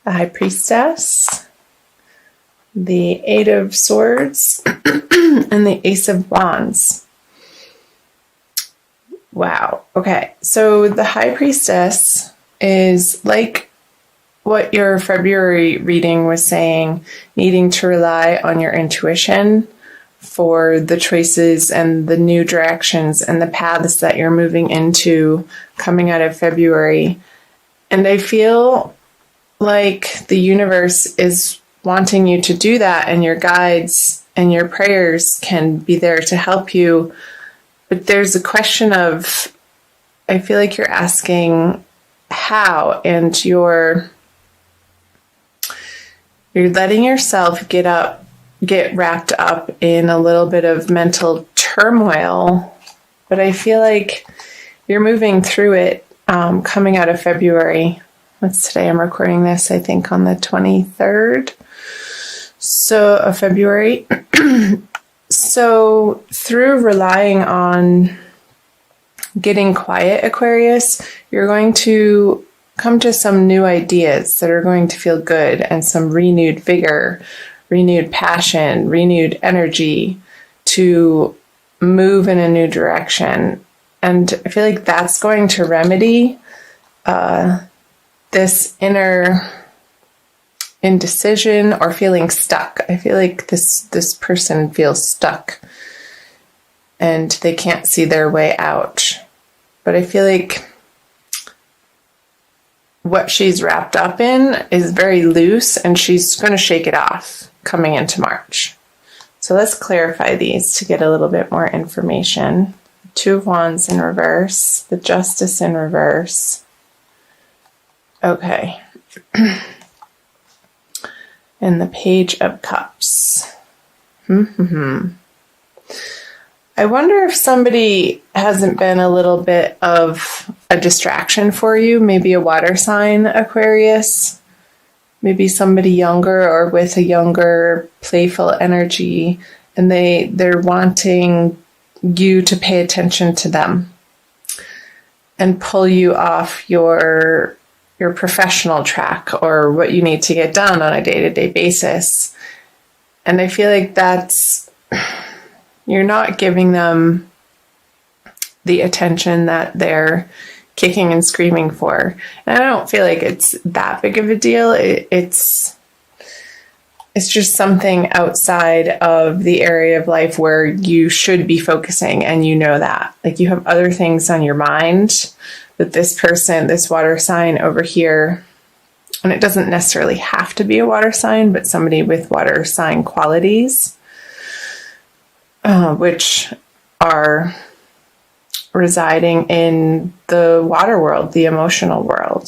the High Priestess, the Eight of Swords, and the Ace of Wands. Wow. Okay. So the High Priestess is like what your February reading was saying, needing to rely on your intuition for the choices and the new directions and the paths that you're moving into coming out of February. And I feel like the universe is wanting you to do that, and your guides and your prayers can be there to help you. But there's a question of, I feel like you're asking how, and you're letting yourself get wrapped up in a little bit of mental turmoil. But I feel like you're moving through it coming out of February. What's today? I'm recording this, I think, on the 23rd of February. So through relying on getting quiet, Aquarius, you're going to come to some new ideas that are going to feel good, and some renewed vigor, renewed passion, renewed energy to move in a new direction. And I feel like that's going to remedy this inner indecision or feeling stuck. I feel like this person feels stuck and they can't see their way out. But I feel like what she's wrapped up in is very loose, and she's going to shake it off coming into March. So let's clarify these to get a little bit more information. Two of Wands in reverse, the Justice in reverse. Okay. And the Page of Cups. I wonder if somebody hasn't been a little bit of a distraction for you. Maybe a water sign, Aquarius. Maybe somebody younger or with a younger, playful energy. And they're wanting you to pay attention to them and pull you off your professional track or what you need to get done on a day-to-day basis. And I feel like you're not giving them the attention that they're kicking and screaming for. And I don't feel like it's that big of a deal. It's just something outside of the area of life where you should be focusing, and you know that. Like, you have other things on your mind. But this person, this water sign over here, and it doesn't necessarily have to be a water sign, but somebody with water sign qualities, which are residing in the water world, the emotional world.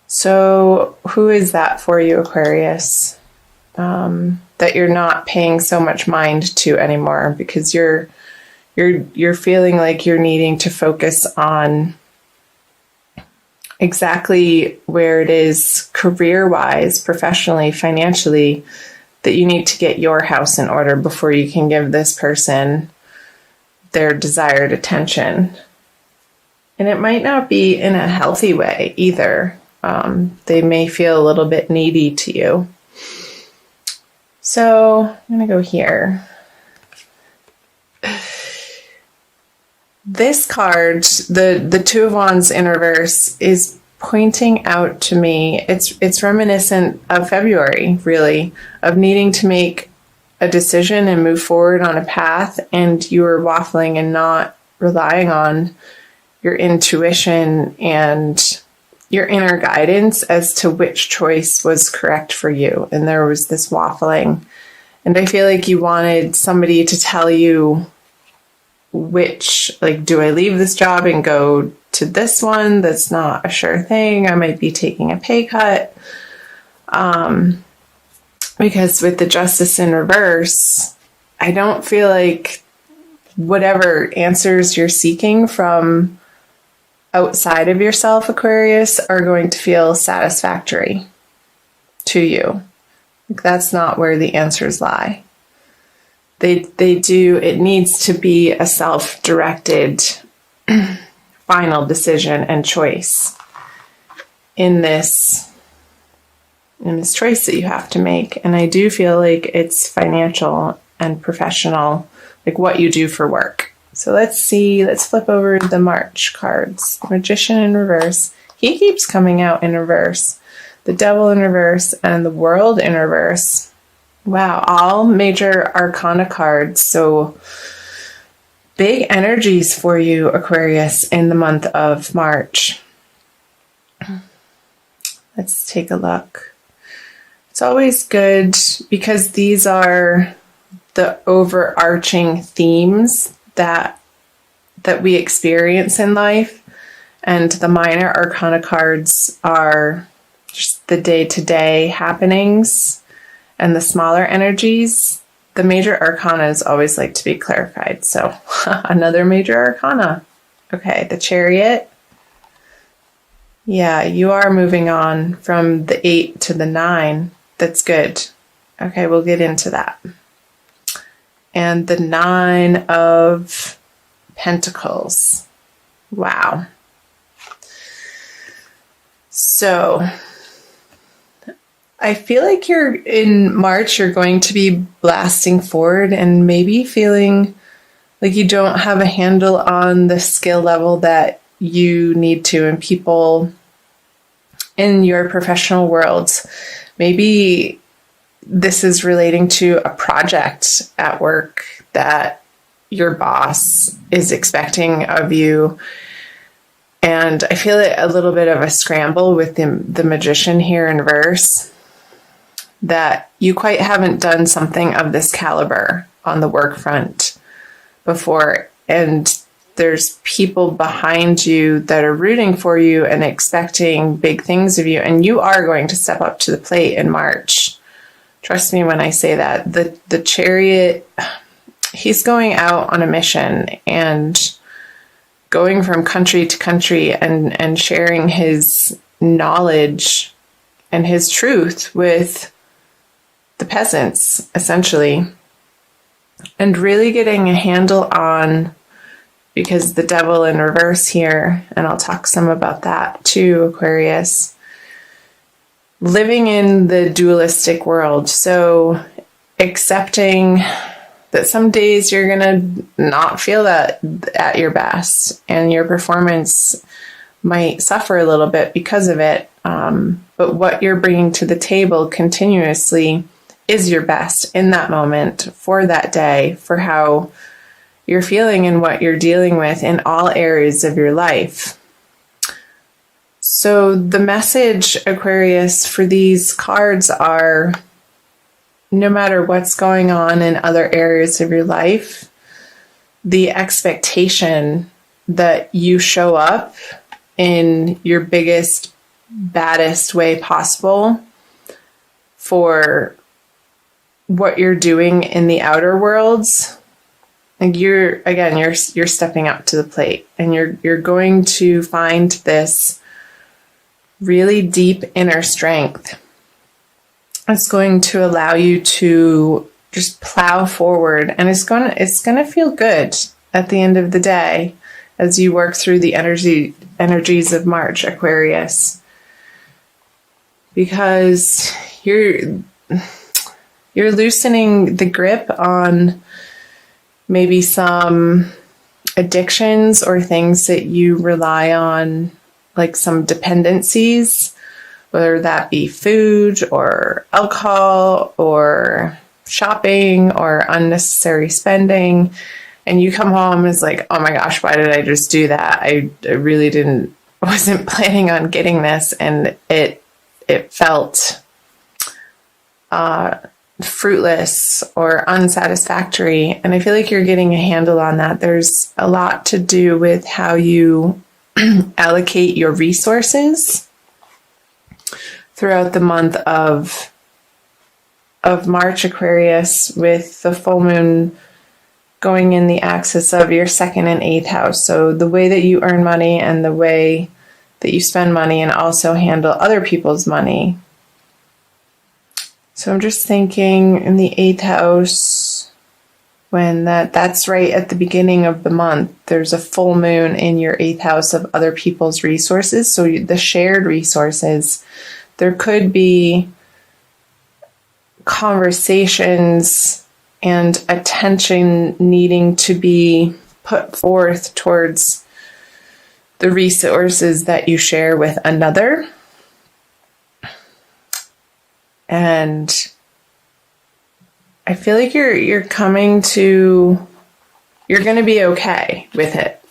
So who is that for you, Aquarius, that you're not paying so much mind to anymore, because you're feeling like you're needing to focus on exactly where it is career-wise, professionally, financially, that you need to get your house in order before you can give this person their desired attention. And it might not be in a healthy way either. They may feel a little bit needy to you. So I'm going to go here. This card, the Two of Wands in reverse, is pointing out to me, it's reminiscent of February, really, of needing to make a decision and move forward on a path, and you were waffling and not relying on your intuition and your inner guidance as to which choice was correct for you. And there was this waffling. And I feel like you wanted somebody to tell you which, like, do I leave this job and go to this one that's not a sure thing? I might be taking a pay cut. Because with the Justice in reverse, I don't feel like whatever answers you're seeking from outside of yourself, Aquarius, are going to feel satisfactory to you. Like, that's not where the answers lie. It needs to be a self-directed final decision and choice in this in this choice that you have to make. And I do feel like it's financial and professional, like what you do for work. So let's flip over the March cards. Magician in reverse. He keeps coming out in reverse. The Devil in reverse and the World in reverse. Wow, all major arcana cards. So big energies for you, Aquarius, in the month of March. Let's take a look. It's always good because these are the overarching themes that we experience in life, and the minor arcana cards are just the day-to-day happenings and the smaller energies. The major arcanas always like to be clarified. So another major arcana. Okay, the Chariot. Yeah, you are moving on from the 8 to the 9. That's good. Okay, we'll get into that. And the 9 of Pentacles. Wow. So I feel like in March, you're going to be blasting forward and maybe feeling like you don't have a handle on the skill level that you need to. And people in your professional worlds, maybe this is relating to a project at work that your boss is expecting of you. And I feel it a little bit of a scramble with the Magician here in reverse, that you quite haven't done something of this caliber on the work front before. And there's people behind you that are rooting for you and expecting big things of you. And you are going to step up to the plate in March. Trust me when I say that. The Chariot, he's going out on a mission and going from country to country and sharing his knowledge and his truth with the peasants, essentially. And really getting a handle on, because the Devil in reverse here, and I'll talk some about that too, Aquarius, living in the dualistic world. So accepting that some days you're going to not feel that at your best, and your performance might suffer a little bit because of it. But what you're bringing to the table continuously is your best in that moment, for that day, for how you're feeling and what you're dealing with in all areas of your life. So the message, Aquarius, for these cards are, no matter what's going on in other areas of your life, the expectation that you show up in your biggest, baddest way possible for what you're doing in the outer worlds. Like you're stepping up to the plate, and you're going to find this really deep inner strength. It's going to allow you to just plow forward, and it's going to feel good at the end of the day as you work through the energies of March, Aquarius, because you're loosening the grip on maybe some addictions or things that you rely on, like some dependencies, whether that be food or alcohol or shopping or unnecessary spending. And you come home and it's like, oh my gosh, why did I just do that? I really wasn't planning on getting this. And it felt fruitless or unsatisfactory. And I feel like you're getting a handle on that. There's a lot to do with how you allocate your resources throughout the month of March, Aquarius, with the full moon going in the axis of your 2nd and 8th house. So the way that you earn money and the way that you spend money, and also handle other people's money. So I'm just thinking in the 8th house, when that's right at the beginning of the month, there's a full moon in your 8th house of other people's resources. So the shared resources, there could be conversations and attention needing to be put forth towards the resources that you share with another. And I feel like you're going to be okay with it.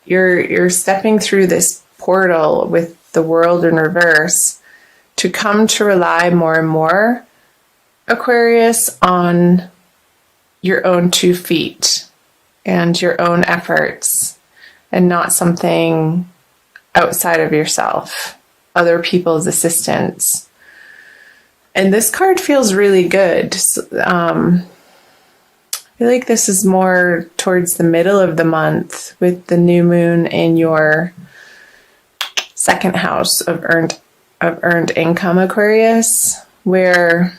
You're stepping through this portal with the world in reverse to come to rely more and more, Aquarius, on your own 2 feet and your own efforts, and not something outside of yourself, other people's assistance. And this card feels really good. I feel like this is more towards the middle of the month with the new moon in your 2nd house of earned income, Aquarius, where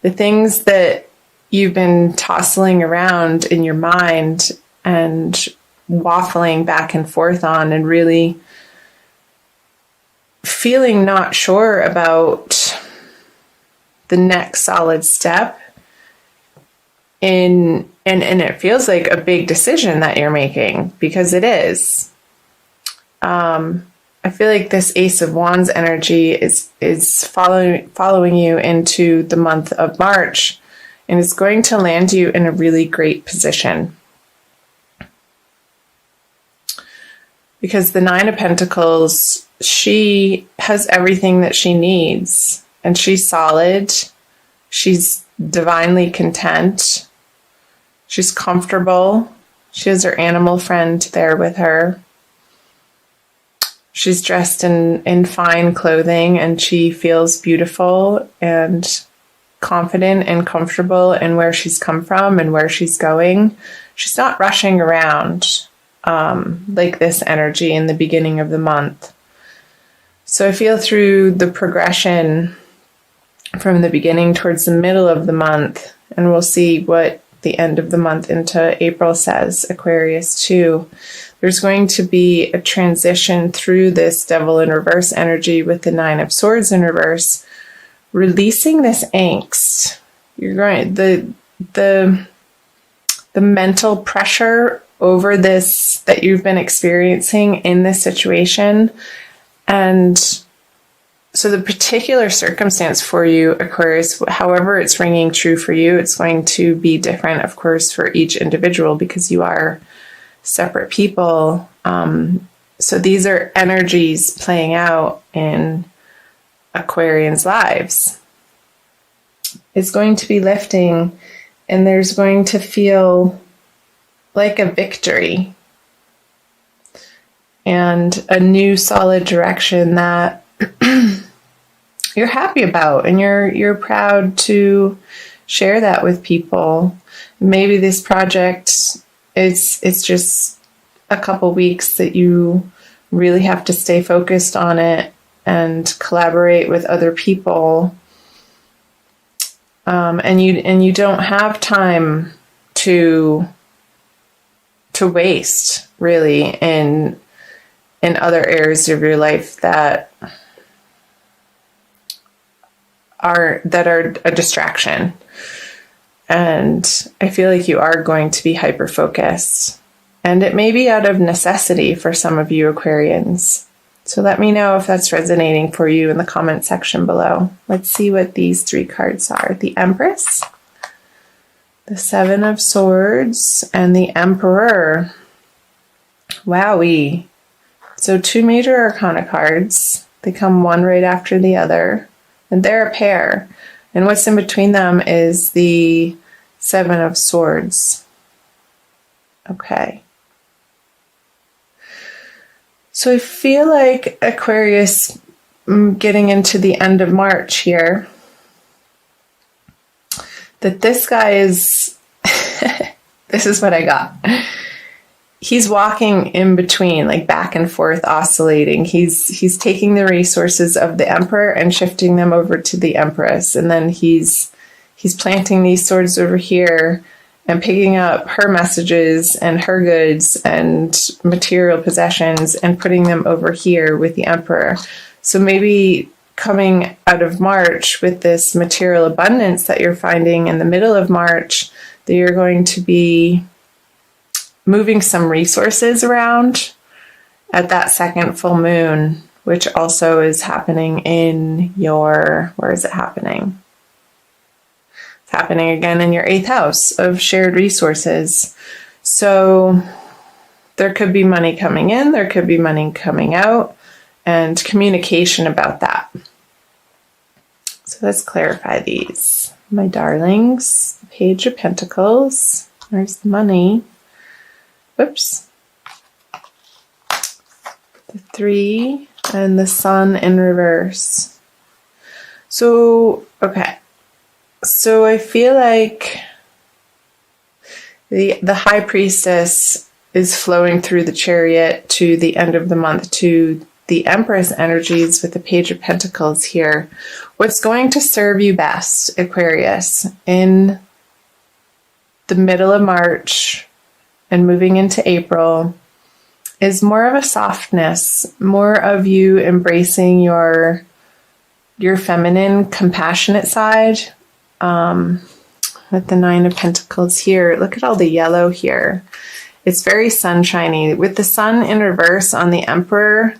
the things that you've been tossing around in your mind and waffling back and forth on, and really feeling not sure about the next solid step in, and it feels like a big decision that you're making, because it is. I feel like this Ace of Wands energy is following you into the month of March, and it's going to land you in a really great position. Because the 9 of Pentacles, she has everything that she needs, and she's solid. She's divinely content. She's comfortable. She has her animal friend there with her. She's dressed in fine clothing, and she feels beautiful and confident and comfortable in where she's come from and where she's going. She's not rushing around like this energy in the beginning of the month. So I feel through the progression from the beginning towards the middle of the month, and we'll see what the end of the month into April says, Aquarius too. There's going to be a transition through this Devil in reverse energy with the 9 of Swords in reverse, releasing this angst. You're going, the mental pressure over this that you've been experiencing in this situation. And so the particular circumstance for you, Aquarius, however it's ringing true for you, it's going to be different, of course, for each individual, because you are separate people. So these are energies playing out in Aquarians' lives. It's going to be lifting, and there's going to feel like a victory and a new solid direction that you're happy about, and you're proud to share that with people. Maybe this project, it's just a couple weeks that you really have to stay focused on it and collaborate with other people, and you don't have time to waste, really, in other areas of your life that are a distraction. And I feel like you are going to be hyper focused, and it may be out of necessity for some of you Aquarians. So let me know if that's resonating for you in the comment section below. Let's see what these 3 cards are. The Empress, the 7 of Swords, and the Emperor. Wowee. So 2 major arcana cards. They come one right after the other, and they're a pair. And what's in between them is the 7 of Swords. Okay. So I feel like Aquarius, getting into the end of March here, that this guy is, this is what I got. He's walking in between, like back and forth, oscillating. He's taking the resources of the Emperor and shifting them over to the Empress. And then he's planting these swords over here and picking up her messages and her goods and material possessions and putting them over here with the Emperor. So maybe coming out of March with this material abundance that you're finding in the middle of March, that you're going to be moving some resources around at that second full moon, which also is happening in your, where is it happening? It's happening again in your 8th house of shared resources. So there could be money coming in, there could be money coming out, and communication about that. So let's clarify these. My darlings, Page of Pentacles, there's the money. Whoops. The 3 and the Sun in reverse. So, okay. So I feel like the High Priestess is flowing through the Chariot to the end of the month to the Empress energies with the Page of Pentacles here. What's going to serve you best, Aquarius, in the middle of March and moving into April is more of a softness, more of you embracing your feminine, compassionate side. With the 9 of Pentacles here, look at all the yellow here. It's very sunshiny. With the Sun in reverse on the Emperor,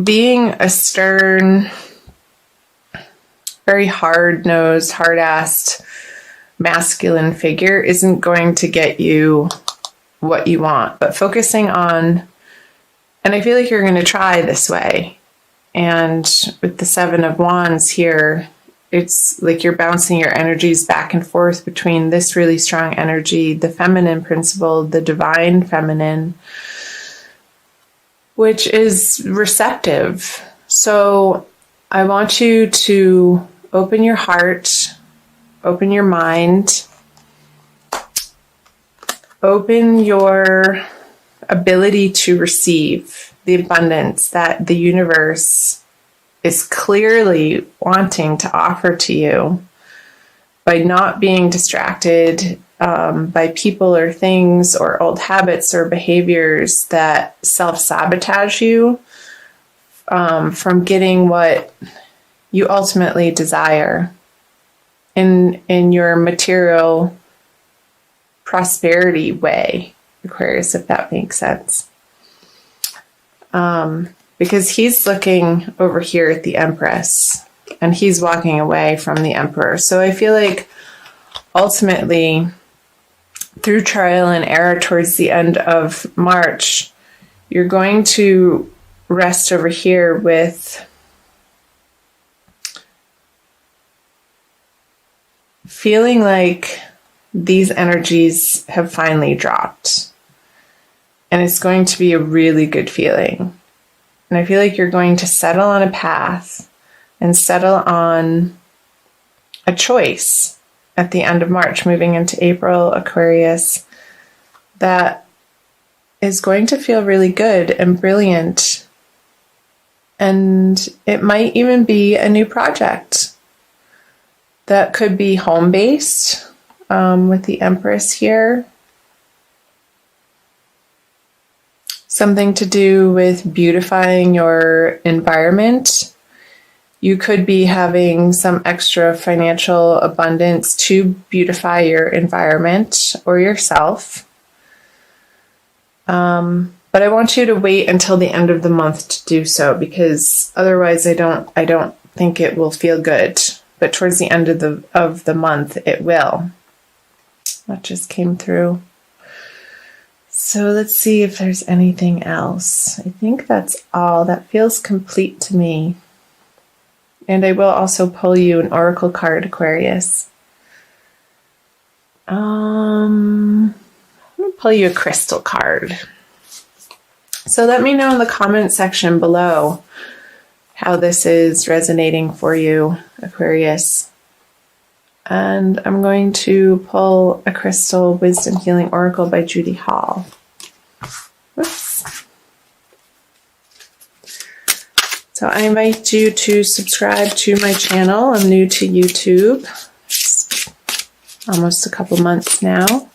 being a stern, very hard-nosed, hard-assed, masculine figure isn't going to get you what you want. But focusing on, and I feel like you're going to try this way. And with the 7 of Wands here, it's like you're bouncing your energies back and forth between this really strong energy, the feminine principle, the divine feminine, which is receptive. So I want you to open your heart, open your mind, open your ability to receive the abundance that the universe is clearly wanting to offer to you by not being distracted by people or things or old habits or behaviors that self-sabotage you from getting what you ultimately desire in your material prosperity way, Aquarius, if that makes sense. Because he's looking over here at the Empress and he's walking away from the Emperor. So I feel like ultimately, through trial and error towards the end of March, you're going to rest over here with feeling like these energies have finally dropped. And it's going to be a really good feeling. And I feel like you're going to settle on a path and settle on a choice at the end of March, moving into April, Aquarius, that is going to feel really good and brilliant. And it might even be a new project that could be home-based with the Empress here. Something to do with beautifying your environment. You could be having some extra financial abundance to beautify your environment or yourself. But I want you to wait until the end of the month to do so, because otherwise I don't think it will feel good. But towards the end of the month, it will. That just came through. So let's see if there's anything else. I think that's all. That feels complete to me. And I will also pull you an oracle card, Aquarius. I'm going to pull you a crystal card. So let me know in the comment section below how this is resonating for you, Aquarius. And I'm going to pull a crystal wisdom healing oracle by Judy Hall. Whoops. So I invite you to subscribe to my channel. I'm new to YouTube. It's almost a couple months now.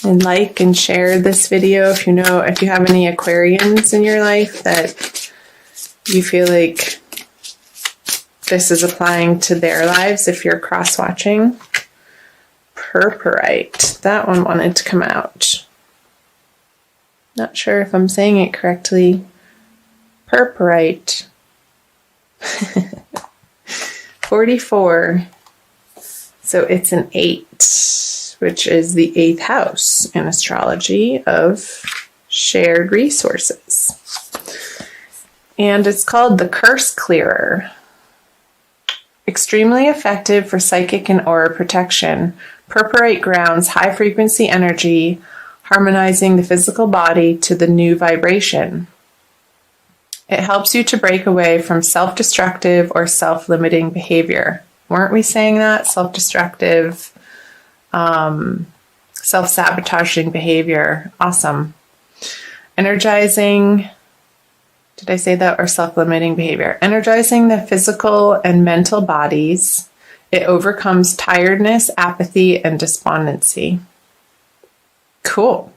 And like and share this video if you have any Aquarians in your life that you feel like this is applying to their lives if you're cross-watching. Purpurite. That one wanted to come out. Not sure if I'm saying it correctly. Purpurite. 44. So it's an 8, which is the 8th house in astrology of shared resources. And it's called the Curse Clearer. Extremely effective for psychic and aura protection. Purpurite grounds high frequency energy, harmonizing the physical body to the new vibration. It helps you to break away from self-destructive or self-limiting behavior. Weren't we saying that? Self-destructive, self-sabotaging behavior. Awesome. Energizing, did I say that? Or self-limiting behavior. Energizing the physical and mental bodies. It overcomes tiredness, apathy, and despondency. Cool.